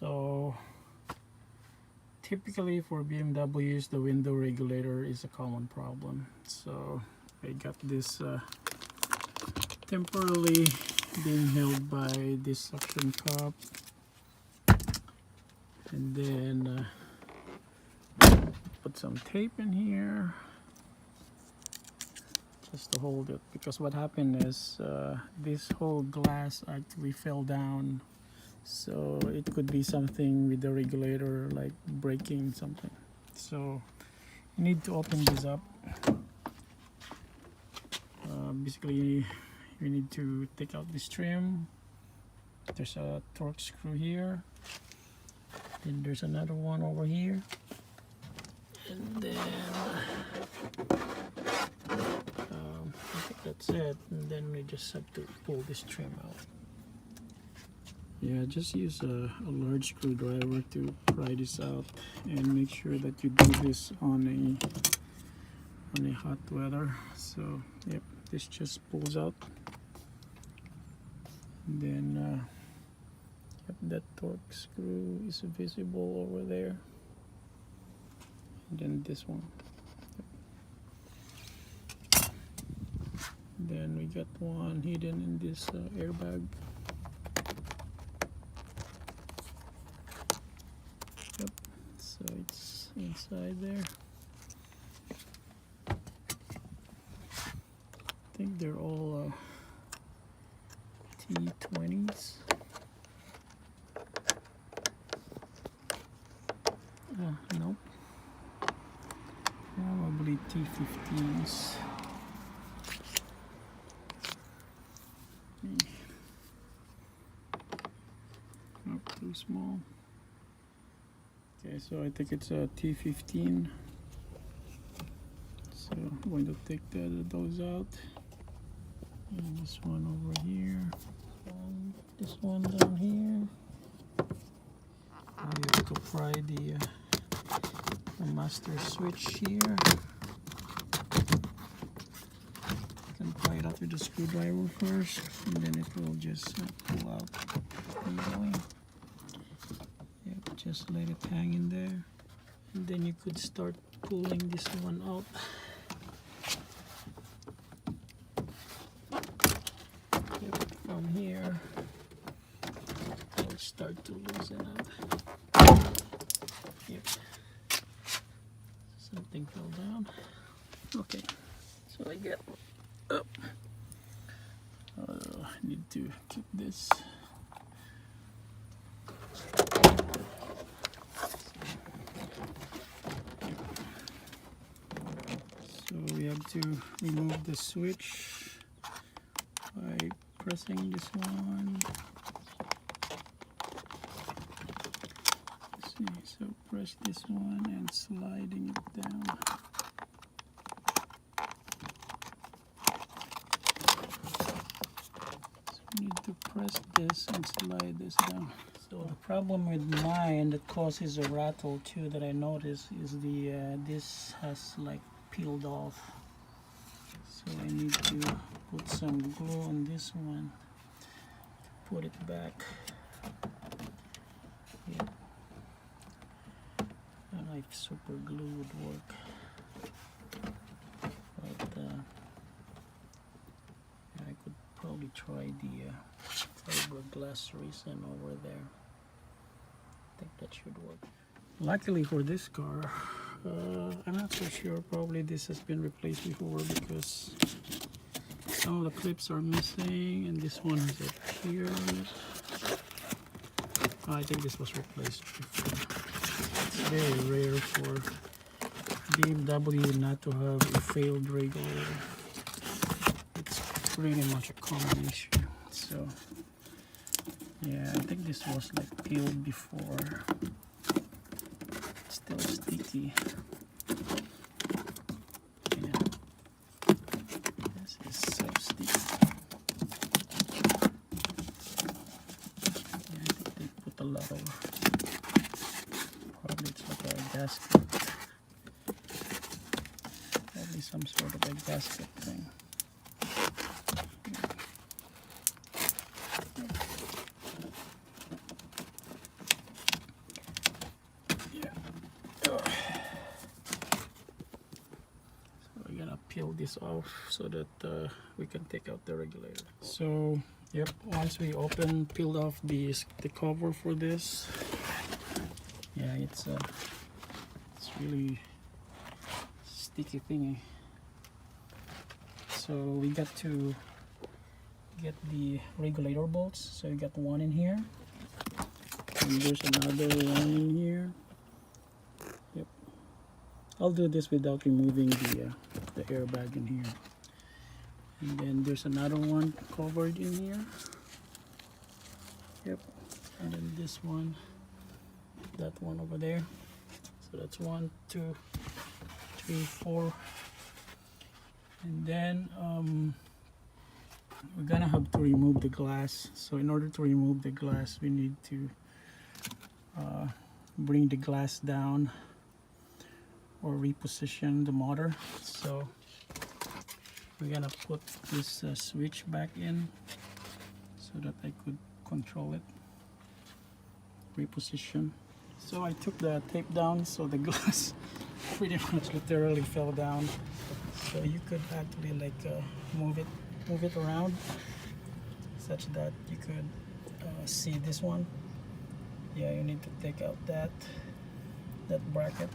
So typically for BMWs, the window regulator is a common problem. So I got this temporarily being held by this suction cup, and then put some tape in here just to hold it, because what happened is this whole glass actually fell down. So it could be something with the regulator, like breaking something. So you need to open this up. Basically you need to take out this trim. There's a torque screw here, then there's another one over here, and then I think that's it. And then we just have to pull this trim out. Yeah, just use a large screwdriver to pry this out, and make sure that you do this on a hot weather. So yep, this just pulls out, and then yep, that torque screw is visible over there, and then this one. Yep. Then we got one hidden in this airbag. Yep, so it's inside there. I think they're all T20s. Nope. Probably T15s. Nope, too small. Okay, so I think it's a T15. So I'm going to take those out. And this one over here. This one down here. And you have to pry the master switch here. You can pry it out with the screwdriver first, and then it will just pull out easily. Yep, just let it hang in there, and then you could start pulling this one out. Yep, from here it'll start to loosen up. Yep, something fell down. Okay, so I get up. I need to keep this. So we have to remove the switch by pressing this one. Let's see, so press this one and sliding it down. So we need to press this and slide this down. So the problem with mine that causes a rattle too that I noticed is this has like peeled off. So I need to put some glue on this one to put it back. Yep. I like super glue would work, but I could probably try the fiberglass resin over there. I think that should work. Luckily for this car, I'm not so sure, probably this has been replaced before, because some of the clips are missing and this one has a tear on it. I think this was replaced before. It's very rare for BMW not to have a failed regulator. It's pretty much a common issue. So yeah, I think this was like peeled before. It's still sticky. Yeah, this is so sticky. Yeah, I think they put a lot of, probably it's like a gasket. Probably some sort of a gasket thing. peel this off so that we can take out the regulator. So yep, once we peeled off the cover for this, yeah, it's really sticky thingy. So we got to get the regulator bolts. So we got one in here, and there's another one in here. Yep, I'll do this without removing the airbag in here. And then there's another one covered in here. Yep, and then this one, that one over there. So that's 1, 2, 3, 4. And then we're gonna have to remove the glass. So in order to remove the glass, we need to bring the glass down or reposition the motor. So we're gonna put this switch back in so that I could control it. Reposition. So I took the tape down, so the glass pretty much literally fell down. So you could actually like move it around such that you could see this one. Yeah, you need to take out that bracket.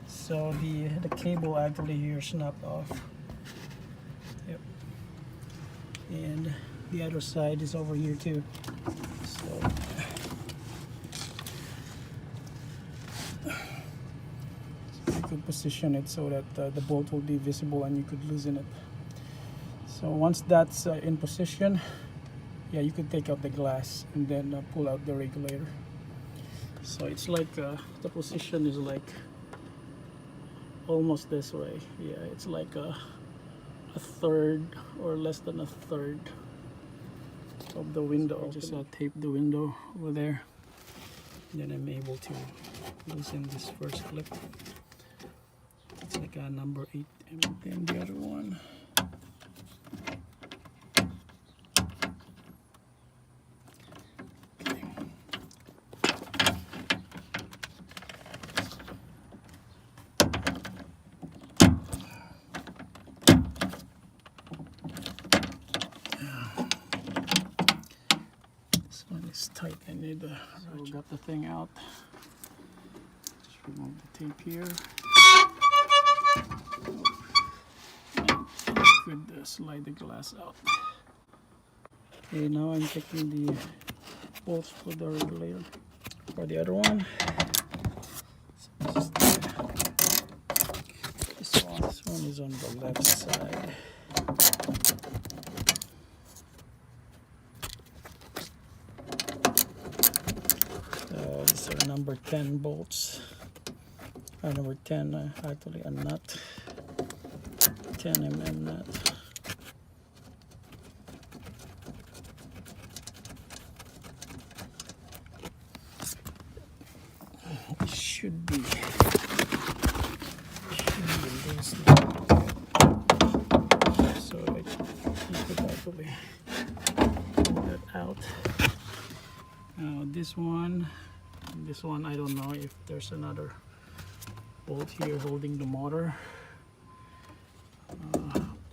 So the cable actually here snapped off. Yep. And the other side is over here too. So you could position it so that the bolt will be visible and you could loosen it. So once that's in position, yeah, you could take out the glass and then pull out the regulator. So it's like the position is like almost this way. Yeah, it's like a third or less than a third of the window. So I just tape the window over there, and then I'm able to loosen this first clip. It's like a number 8, and then the other one. It's tight. I need to got the thing out. Just remove the tape here. Could slide the glass out. Okay, now I'm taking the bolts for the regulator. For the other one, so this one is on the left side. These are number 10 bolts. Number 10, actually a nut. 10 mm nut. It should be loose now. So you could actually pull that out. Now this one I don't know if there's another bolt here holding the motor.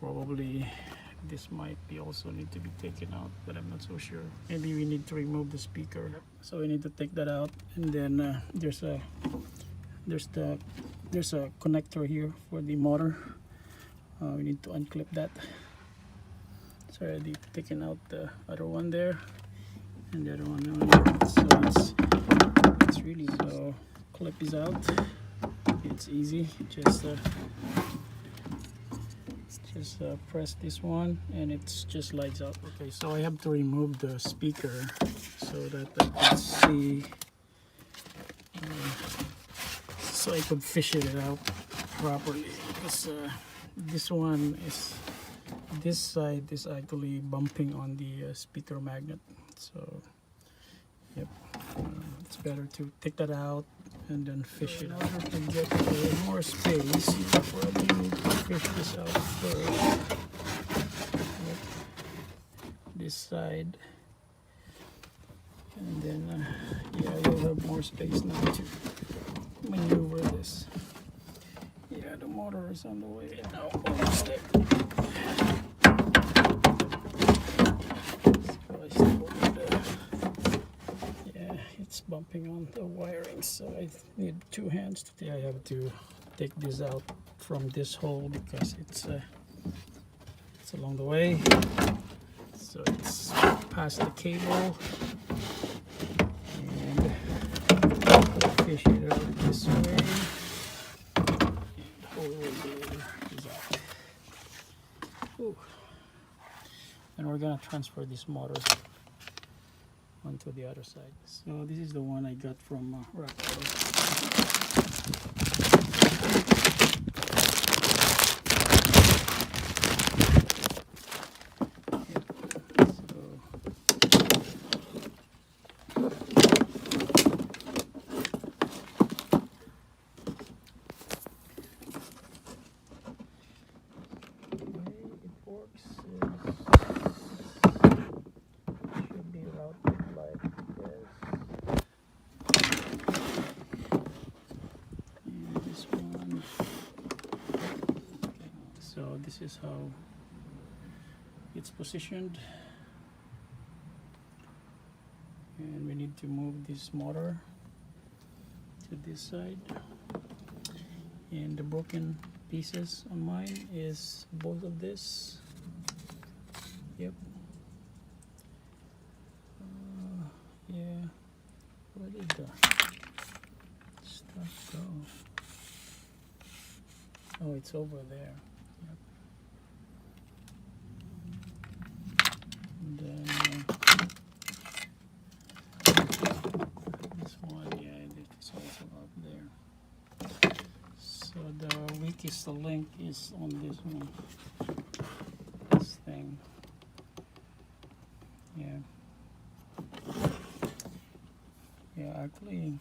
Probably this might be also need to be taken out, but I'm not so sure. Maybe we need to remove the speaker. So we need to take that out, and then there's a connector here for the motor. We need to unclip that. So I already taken out the other one there, and the other one there. So it's really, so clip is out. It's easy. Just press this one and it just lights up. Okay, so I have to remove the speaker so that I can see, so I could fish it out properly. Because this one is, this side is actually bumping on the speaker magnet. So yep, it's better to take that out and then fish it out. In order to get more space, you probably need to fish this out first. Yep. This side, and then yeah, you'll have more space now to maneuver this. Yeah, the motor is on the way now. Yeah, it's bumping on the wiring, so I need 2 hands. Today I have to take this out from this hole because it's along the way. So it's past the cable, and fish it out this way. And hole regulator is out. Ooh. And we're gonna transfer this motor onto the other side. So this is the one I got from Regulator. So this is how it's positioned, and we need to move this motor to this side, and the broken pieces on mine is both of this. Yep. Yeah, where did the stuff go? Oh, it's over there. Yep. And then this one, yeah, it's also up there. So the weakest link is on this one. This thing. Yeah. Yeah, actually,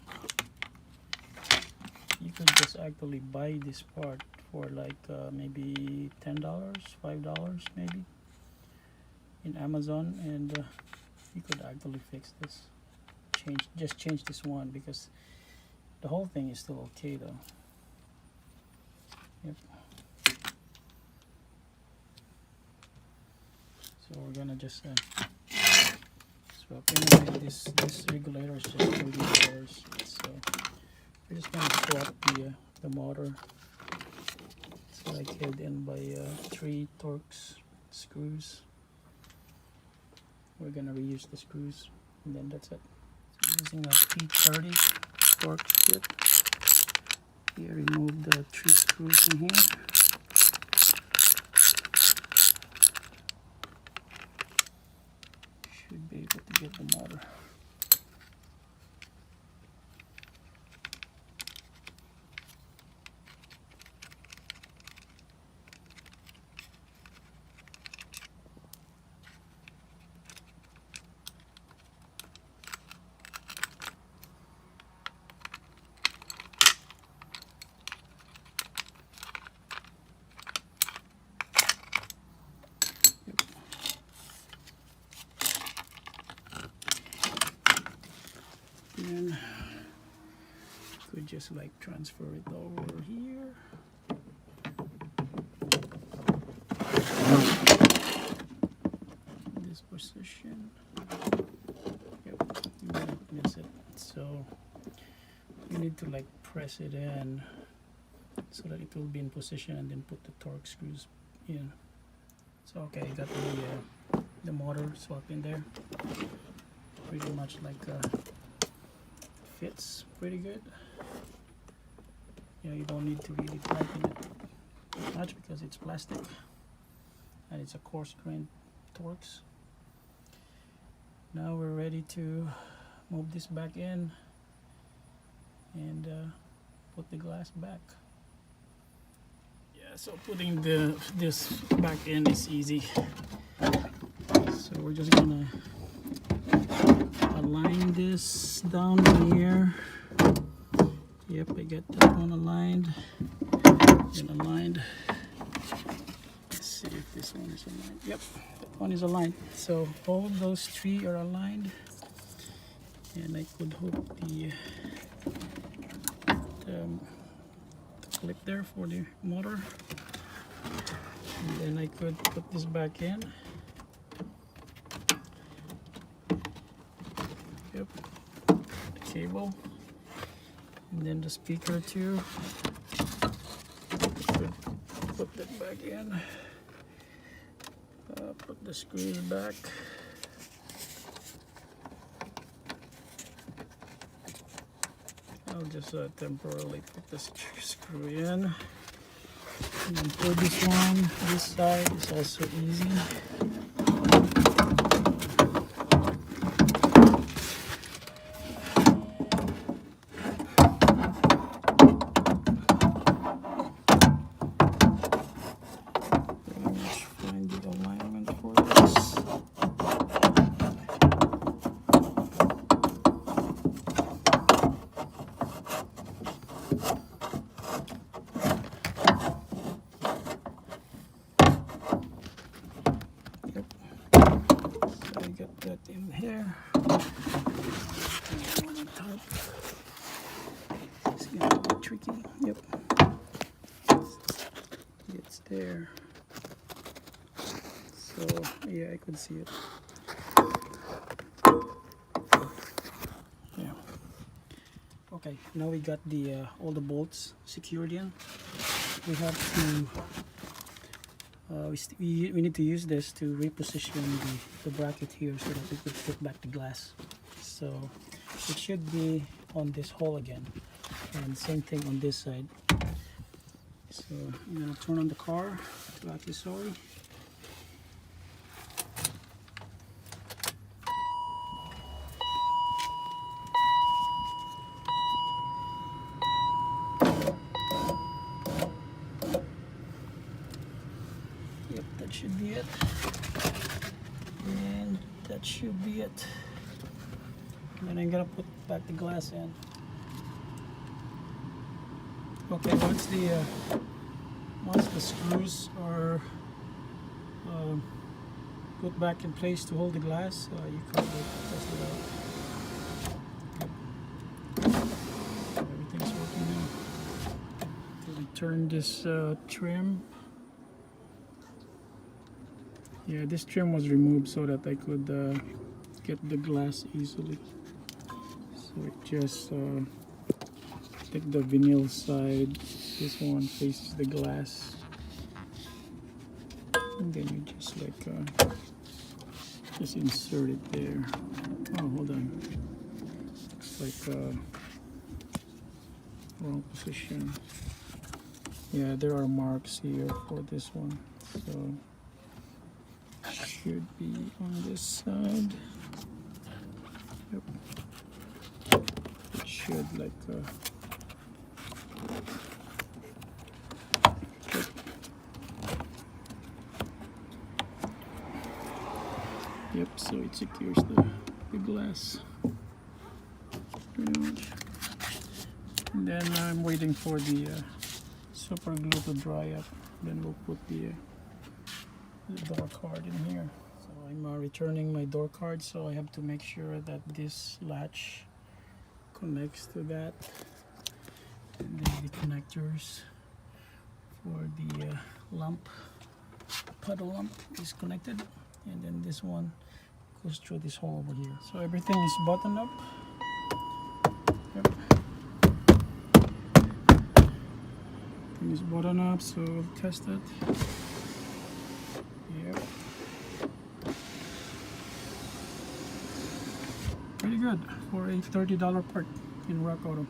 you could just actually buy this part for like maybe $10, $5 maybe in Amazon, and you could actually fix this. Just change this one, because the whole thing is still okay though. Yep. So we're gonna just swap in. This regulator is just $30. So we're just gonna swap the motor. It's like held in by 3 Torx screws. We're gonna reuse the screws, and then that's it. So using a P30 Torx kit. We remove the 3 screws in here. Should be able to get the motor. And could just like transfer it over here. This position. Yep, you might miss it. So you need to like press it in so that it will be in position, and then put the Torx screws in. So okay, I got the motor swap in there. Pretty much like fits pretty good. Yeah, you don't need to really tighten it much because it's plastic and it's a coarse grained Torx. Now we're ready to move this back in and put the glass back. Yeah, so putting this back in is easy. So we're just gonna align this down here. Yep, I got that one aligned. Then aligned. Let's see if this one is aligned. Yep, that one is aligned. So all those 3 are aligned, and I could hook the clip there for the motor, and then I could put this back in. Yep, the cable, and then the speaker too. Put that back in. Put the screws back. I'll just temporarily put this screw in. And then for this one, this side is also easy. Let's find the alignment for this. Get that in here. On top. It's gonna be tricky. Yep. It's there. So yeah, I could see it. Yeah. Okay, now we got the all the bolts secured in. We have to we need to use this to reposition the bracket here so that we could put back the glass. So it should be on this hole again, and same thing on this side. So I'm gonna turn on the car to accessory. Yep, that should be it. And that should be it. And then I'm gonna put back the glass in. Okay, once the screws are put back in place to hold the glass, you can test it out. Yep. Everything's working now. So we turn this trim. Yeah, this trim was removed so that I could get the glass easily. So it just take the vinyl side. This one faces the glass, and then you just like just insert it there. Oh, hold on. Looks like wrong position. Yeah, there are marks here for this one. So should be on this side. Yep. It should like yep, so it secures the glass pretty much. And then I'm waiting for the super glue to dry up. Then we'll put the door card in here. So I'm returning my door card, so I have to make sure that this latch connects to that, and then the connectors for the lamp, puddle lamp is connected, and then this one goes through this hole over here. So everything is buttoned up. Yep. Everything is buttoned up, so we'll test it. Yep. Pretty good for a $30 part in Rock Auto.